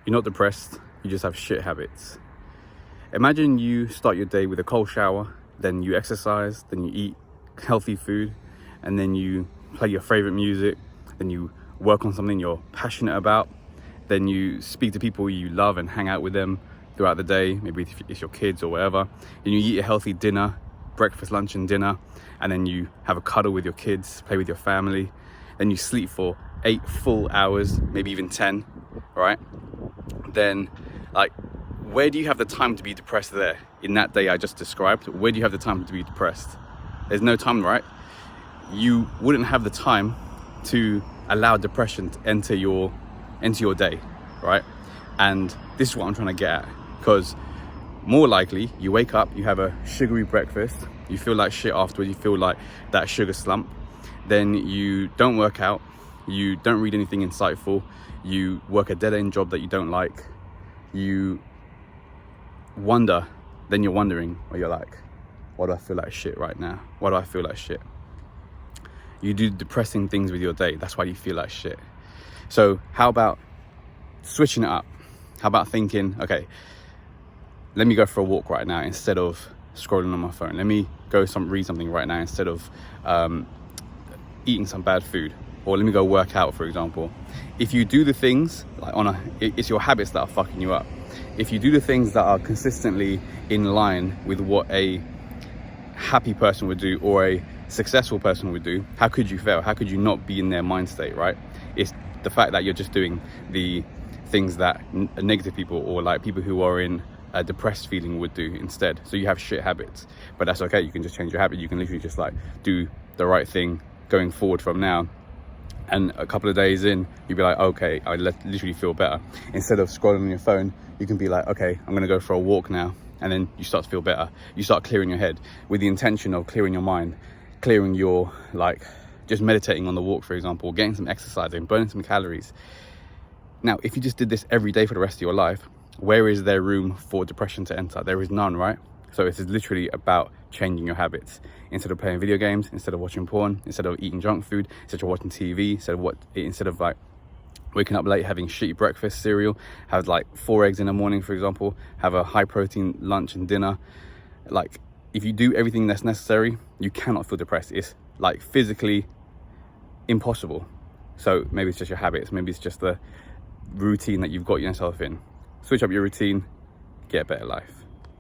You're not depressed, you just have shit habits. Imagine you start your day with a cold shower, then you exercise, then you eat healthy food, and then you play your favorite music, then you work on something you're passionate about, then you speak to people you love and hang out with them throughout the day, maybe it's your kids or whatever, and you eat a healthy dinner, breakfast, lunch and dinner, and then you have a cuddle with your kids, play with your family, then you sleep for 8 full hours, maybe even 10, right? Then, like, where do you have the time to be depressed there? In that day I just described, where do you have the time to be depressed? There's no time, right? You wouldn't have the time to allow depression to enter your day, right? And this is what I'm trying to get at, because more likely you wake up, you have a sugary breakfast, you feel like shit afterwards, you feel like that sugar slump, then you don't work out, you don't read anything insightful, you work a dead-end job that you don't like, you wonder, then you're wondering, or you're like, why do I feel like shit right now? Why do I feel like shit? You do depressing things with your day, that's why you feel like shit. So how about switching it up? How about thinking, okay, let me go for a walk right now instead of scrolling on my phone. Let me go read something right now instead of eating some bad food. Or let me go work out, for example. If you do the things, like it's your habits that are fucking you up. If you do the things that are consistently in line with what a happy person would do or a successful person would do, how could you fail? How could you not be in their mind state, right? It's the fact that you're just doing the things that negative people or like people who are in a depressed feeling would do instead. So you have shit habits, but that's okay. You can just change your habit. You can literally just like do the right thing going forward from now. And a couple of days in, you'll be like, okay, I literally feel better. Instead of scrolling on your phone, you can be like, okay, I'm gonna go for a walk now. And then you start to feel better. You start clearing your head with the intention of clearing your mind, clearing your, like, just meditating on the walk, for example, getting some exercise and burning some calories. Now, if you just did this every day for the rest of your life, where is there room for depression to enter? There is none, right? So it is literally about changing your habits. Instead of playing video games, instead of watching porn, instead of eating junk food, instead of watching TV, instead of like waking up late, having shitty breakfast cereal, have like 4 eggs in the morning, for example, have a high protein lunch and dinner. Like, if you do everything that's necessary, you cannot feel depressed. It's like physically impossible. So maybe it's just your habits, maybe it's just the routine that you've got yourself in. Switch up your routine, get a better life.